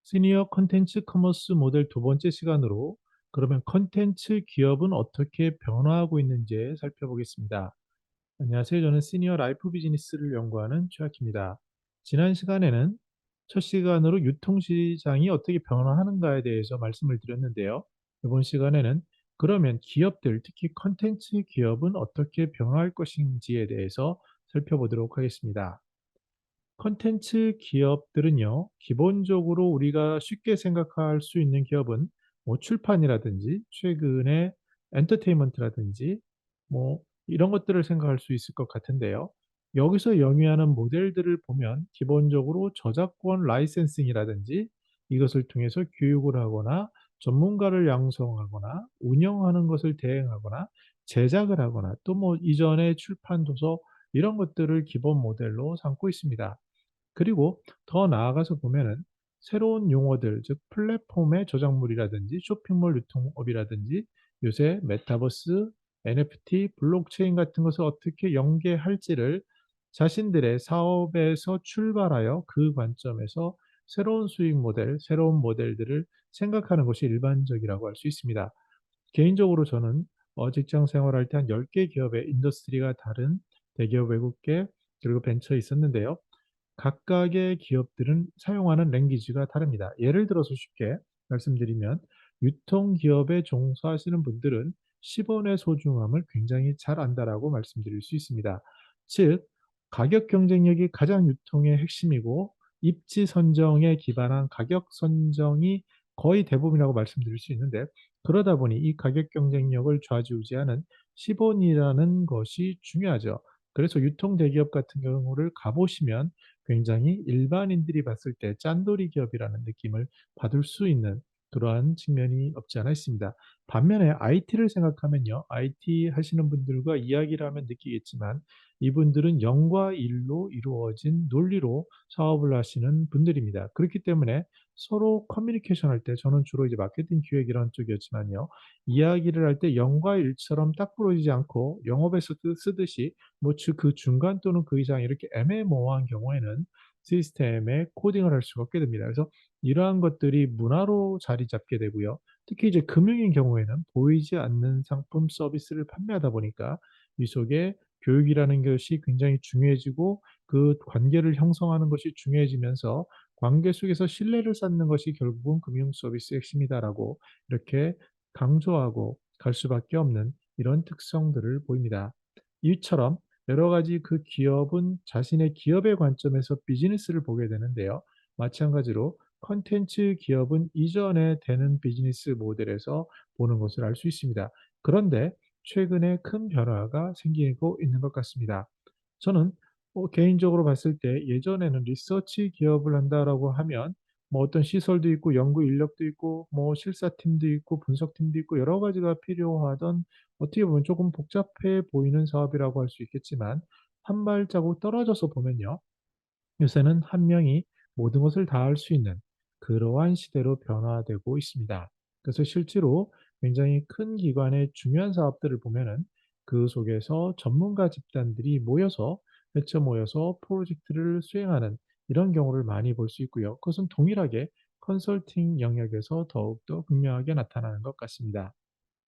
시니어 컨텐츠 커머스 모델 두 번째 시간으로 그러면 컨텐츠 기업은 어떻게 변화하고 있는지 살펴보겠습니다. 안녕하세요. 저는 시니어 라이프 비즈니스를 연구하는 최학입니다. 지난 시간에는 첫 시간으로 유통시장이 어떻게 변화하는가에 대해서 말씀을 드렸는데요. 이번 시간에는 그러면 기업들, 특히 컨텐츠 기업은 어떻게 변화할 것인지에 대해서 살펴보도록 하겠습니다. 컨텐츠 기업들은요, 기본적으로 우리가 쉽게 생각할 수 있는 기업은 뭐 출판이라든지 최근에 엔터테인먼트라든지 뭐 이런 것들을 생각할 수 있을 것 같은데요. 여기서 영위하는 모델들을 보면 기본적으로 저작권 라이센싱이라든지 이것을 통해서 교육을 하거나 전문가를 양성하거나 운영하는 것을 대행하거나 제작을 하거나 또 뭐 이전에 출판 도서 이런 것들을 기본 모델로 삼고 있습니다. 그리고 더 나아가서 보면은 새로운 용어들, 즉 플랫폼의 저작물이라든지 쇼핑몰 유통업이라든지 요새 메타버스, NFT, 블록체인 같은 것을 어떻게 연계할지를 자신들의 사업에서 출발하여 그 관점에서 새로운 수익 모델, 새로운 모델들을 생각하는 것이 일반적이라고 할 수 있습니다. 개인적으로 저는 직장 생활할 때 한 10개 기업의 인더스트리가 다른 대기업, 외국계 그리고 벤처에 있었는데요. 각각의 기업들은 사용하는 랭귀지가 다릅니다. 예를 들어서 쉽게 말씀드리면 유통기업에 종사하시는 분들은 10원의 소중함을 굉장히 잘 안다라고 말씀드릴 수 있습니다. 즉, 가격 경쟁력이 가장 유통의 핵심이고 입지 선정에 기반한 가격 선정이 거의 대부분이라고 말씀드릴 수 있는데 그러다 보니 이 가격 경쟁력을 좌지우지하는 10원이라는 것이 중요하죠. 그래서 유통 대기업 같은 경우를 가보시면 굉장히 일반인들이 봤을 때 짠돌이 기업이라는 느낌을 받을 수 있는 그러한 측면이 없지 않아 있습니다. 반면에 IT를 생각하면요. IT 하시는 분들과 이야기를 하면 느끼겠지만 이분들은 영과 일로 이루어진 논리로 사업을 하시는 분들입니다. 그렇기 때문에 서로 커뮤니케이션 할 때 저는 주로 이제 마케팅 기획 이런 쪽이었지만요. 이야기를 할 때 영과 일처럼 딱 부러지지 않고 영업에서 쓰듯이 뭐 그 중간 또는 그 이상 이렇게 애매모호한 경우에는 시스템에 코딩을 할 수가 없게 됩니다. 그래서 이러한 것들이 문화로 자리 잡게 되고요. 특히 이제 금융인 경우에는 보이지 않는 상품 서비스를 판매하다 보니까 이 속에 교육이라는 것이 굉장히 중요해지고 그 관계를 형성하는 것이 중요해지면서 관계 속에서 신뢰를 쌓는 것이 결국은 금융 서비스의 핵심이다라고 이렇게 강조하고 갈 수밖에 없는 이런 특성들을 보입니다. 이처럼 여러 가지 그 기업은 자신의 기업의 관점에서 비즈니스를 보게 되는데요. 마찬가지로 컨텐츠 기업은 이전에 되는 비즈니스 모델에서 보는 것을 알 수 있습니다. 그런데 최근에 큰 변화가 생기고 있는 것 같습니다. 저는 개인적으로 봤을 때 예전에는 리서치 기업을 한다라고 하면 뭐 어떤 시설도 있고 연구 인력도 있고 뭐 실사팀도 있고 분석팀도 있고 여러 가지가 필요하던 어떻게 보면 조금 복잡해 보이는 사업이라고 할 수 있겠지만 한 발자국 떨어져서 보면요. 요새는 한 명이 모든 것을 다 할 수 있는 그러한 시대로 변화되고 있습니다. 그래서 실제로 굉장히 큰 기관의 중요한 사업들을 보면은 그 속에서 전문가 집단들이 모여서 회쳐 모여서 프로젝트를 수행하는 이런 경우를 많이 볼 수 있고요. 그것은 동일하게 컨설팅 영역에서 더욱더 극명하게 나타나는 것 같습니다.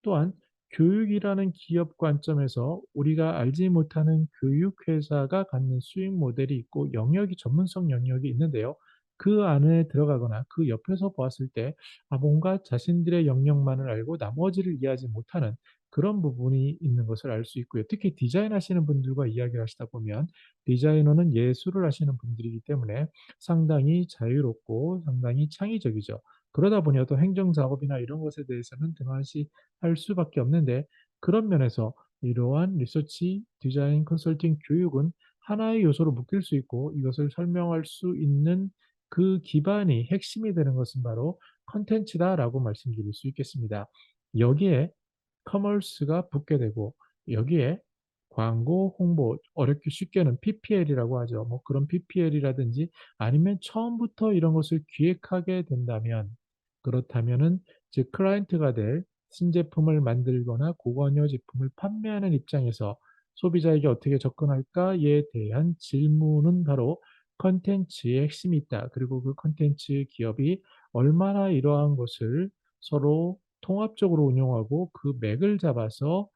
또한 교육이라는 기업 관점에서 우리가 알지 못하는 교육회사가 갖는 수익 모델이 있고 영역이 전문성 영역이 있는데요. 그 안에 들어가거나 그 옆에서 보았을 때 뭔가 자신들의 영역만을 알고 나머지를 이해하지 못하는 그런 부분이 있는 것을 알 수 있고요. 특히 디자인 하시는 분들과 이야기를 하시다 보면 디자이너는 예술을 하시는 분들이기 때문에 상당히 자유롭고 상당히 창의적이죠. 그러다 보니 어떤 행정작업이나 이런 것에 대해서는 등한시 할 수밖에 없는데 그런 면에서 이러한 리서치, 디자인, 컨설팅, 교육은 하나의 요소로 묶일 수 있고 이것을 설명할 수 있는 그 기반이 핵심이 되는 것은 바로 컨텐츠다라고 말씀드릴 수 있겠습니다. 여기에 커머스가 붙게 되고 여기에 광고, 홍보, 어렵게 쉽게는 PPL이라고 하죠. 뭐 그런 PPL이라든지 아니면 처음부터 이런 것을 기획하게 된다면 그렇다면은 즉 클라이언트가 될 신제품을 만들거나 고관여 제품을 판매하는 입장에서 소비자에게 어떻게 접근할까에 대한 질문은 바로 컨텐츠의 핵심이 있다. 그리고 그 컨텐츠 기업이 얼마나 이러한 것을 서로 통합적으로 운용하고 그 맥을 잡아서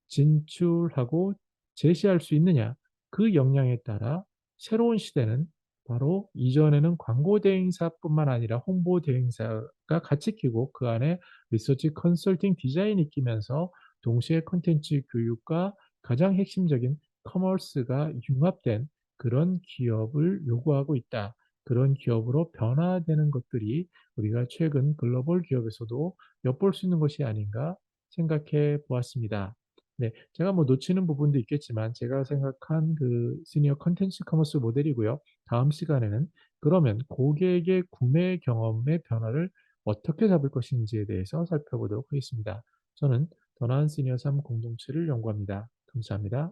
진출하고 제시할 수 있느냐. 그 역량에 따라 새로운 시대는 바로 이전에는 광고 대행사뿐만 아니라 홍보 대행사가 같이 끼고 그 안에 리서치 컨설팅 디자인이 끼면서 동시에 콘텐츠 교육과 가장 핵심적인 커머스가 융합된 그런 기업을 요구하고 있다. 그런 기업으로 변화되는 것들이 우리가 최근 글로벌 기업에서도 엿볼 수 있는 것이 아닌가 생각해 보았습니다. 네, 제가 뭐 놓치는 부분도 있겠지만 제가 생각한 그 시니어 컨텐츠 커머스 모델이고요. 다음 시간에는 그러면 고객의 구매 경험의 변화를 어떻게 잡을 것인지에 대해서 살펴보도록 하겠습니다. 저는 더 나은 시니어 삶 공동체를 연구합니다. 감사합니다.